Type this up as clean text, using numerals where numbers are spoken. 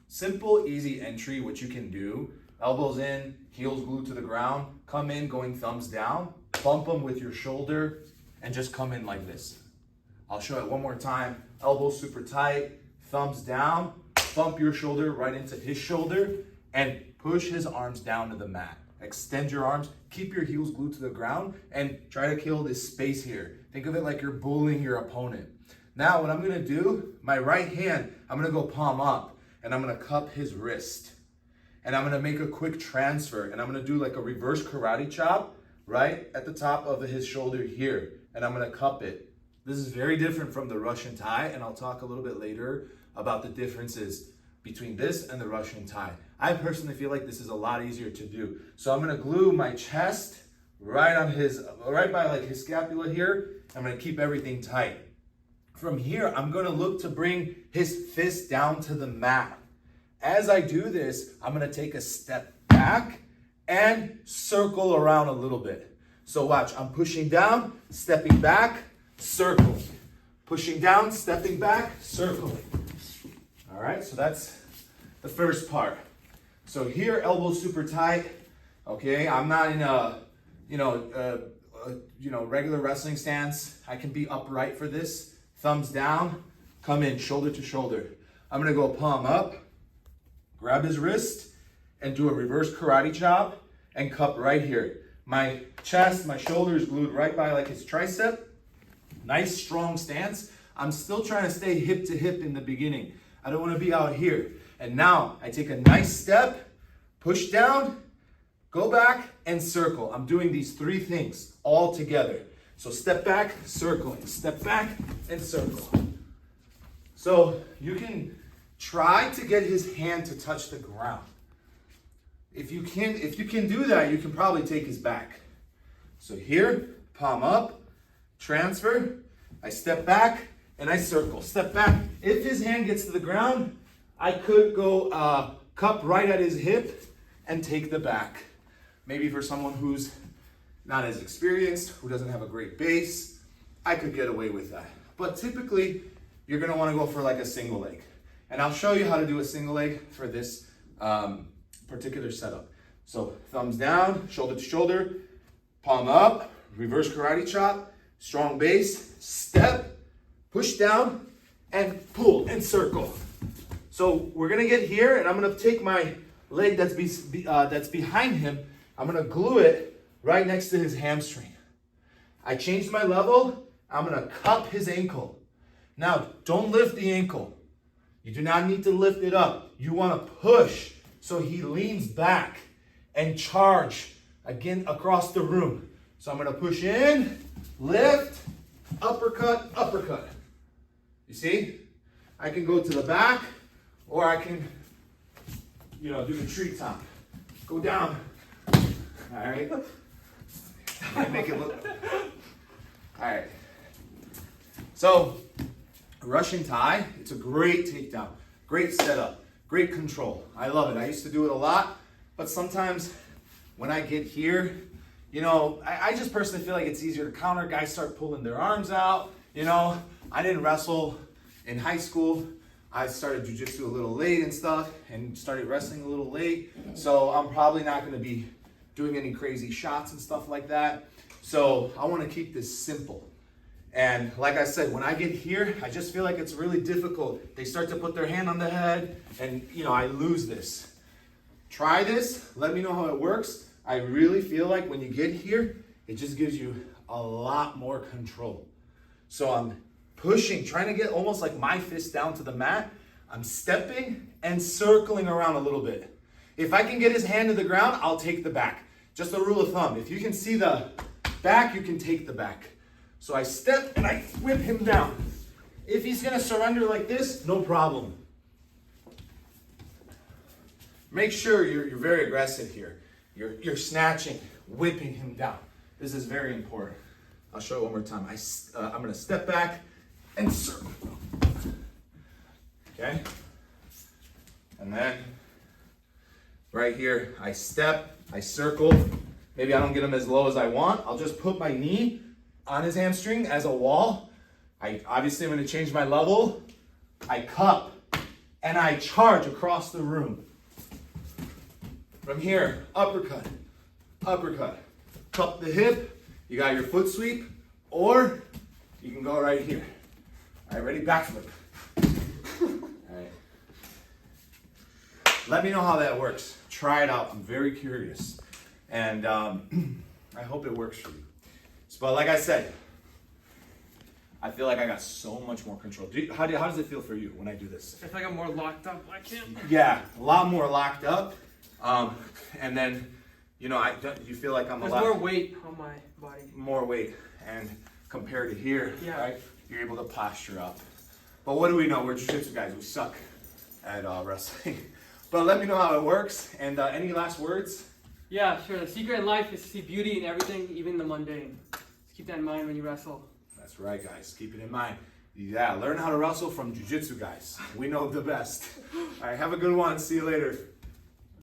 Simple, easy entry, what you can do. Elbows in, heels glued to the ground. Come in going thumbs down. Bump them with your shoulder and just come in like this. I'll show it one more time. Elbows super tight, thumbs down. Bump your shoulder right into his shoulder and push his arms down to the mat. Extend your arms, keep your heels glued to the ground and try to kill this space here. Think of it like you're bullying your opponent. Now what I'm gonna do, my right hand, I'm gonna go palm up and I'm gonna cup his wrist. And I'm gonna make a quick transfer and I'm gonna do like a reverse karate chop right at the top of his shoulder here. And I'm gonna cup it. This is very different from the Russian tie, and I'll talk a little bit later about the differences between this and the Russian tie. I personally feel like this is a lot easier to do. So I'm gonna glue my chest right by like his scapula here. I'm gonna keep everything tight. From here, I'm gonna look to bring his fist down to the mat. As I do this, I'm gonna take a step back and circle around a little bit. So watch, I'm pushing down, stepping back, circling. Pushing down, stepping back, circling. All right, so that's the first part. So here, elbows super tight. Okay, I'm not in a, regular wrestling stance. I can be upright for this. Thumbs down, come in shoulder to shoulder. I'm gonna go palm up, grab his wrist, and do a reverse karate chop and cup right here. My chest, my shoulders glued right by like his tricep. Nice strong stance. I'm still trying to stay hip to hip in the beginning. I don't want to be out here. And now I take a nice step, push down, go back, and circle. I'm doing these three things all together. So step back, circling, step back, and circle. So you can try to get his hand to touch the ground. If you can do that, you can probably take his back. So here, palm up, transfer, I step back, and I circle. Step back. If his hand gets to the ground, I could go cup right at his hip and take the back. Maybe for someone who's not as experienced, who doesn't have a great base, I could get away with that. But typically, you're gonna wanna go for like a single leg. And I'll show you how to do a single leg for this particular setup. So thumbs down, shoulder to shoulder, palm up, reverse karate chop, strong base, step, push down, and pull and circle. So we're gonna get here, and I'm gonna take my leg that's behind him, I'm gonna glue it right next to his hamstring. I changed my level, I'm gonna cup his ankle. Now, don't lift the ankle. You do not need to lift it up. You wanna push so he leans back and charge again across the room. So I'm gonna push in, lift, uppercut, uppercut. You see? I can go to the back, or I can, do the tree top. Go down. All right. Make it look. All right. So, Russian tie, it's a great takedown, great setup, great control. I love it. I used to do it a lot, but sometimes when I get here, I just personally feel like it's easier to counter. Guys start pulling their arms out. I didn't wrestle in high school. I started jiu-jitsu a little late and stuff, and started wrestling a little late. So I'm probably not going to be doing any crazy shots and stuff like that. So I want to keep this simple. And like I said, when I get here, I just feel like it's really difficult. They start to put their hand on the head, and I lose this. Try this. Let me know how it works. I really feel like when you get here, it just gives you a lot more control. So I'm pushing, trying to get almost like my fist down to the mat. I'm stepping and circling around a little bit. If I can get his hand to the ground, I'll take the back. Just a rule of thumb. If you can see the back, you can take the back. So I step and I whip him down. If he's gonna surrender like this, no problem. Make sure you're very aggressive here. You're snatching, whipping him down. This is very important. I'll show it one more time. I'm gonna step back and circle. Okay? And then right here, I step, I circle. Maybe I don't get him as low as I want. I'll just put my knee on his hamstring as a wall. Obviously I'm gonna change my level. I cup and I charge across the room. From here, uppercut, uppercut. Cup the hip, you got your foot sweep, or you can go right here. All right, ready? Backflip. All right. Let me know how that works. Try it out. I'm very curious. And I hope it works for you. But like I said, I feel like I got so much more control. How does it feel for you when I do this? I feel like I'm more locked up. I can't. Yeah, a lot more locked up. And then, you know, you feel like I'm There's a lot more weight on my body. more weight, and compared to here, Yeah. right, you're able to posture up. But what do we know? We're jiu-jitsu guys. We suck at wrestling. But let me know how it works. And any last words? Yeah, sure. The secret in life is to see beauty in everything, even the mundane. Just keep that in mind when you wrestle. That's right, guys. Keep it in mind. Yeah, learn how to wrestle from jiu-jitsu guys. We know the best. All right, have a good one. See you later.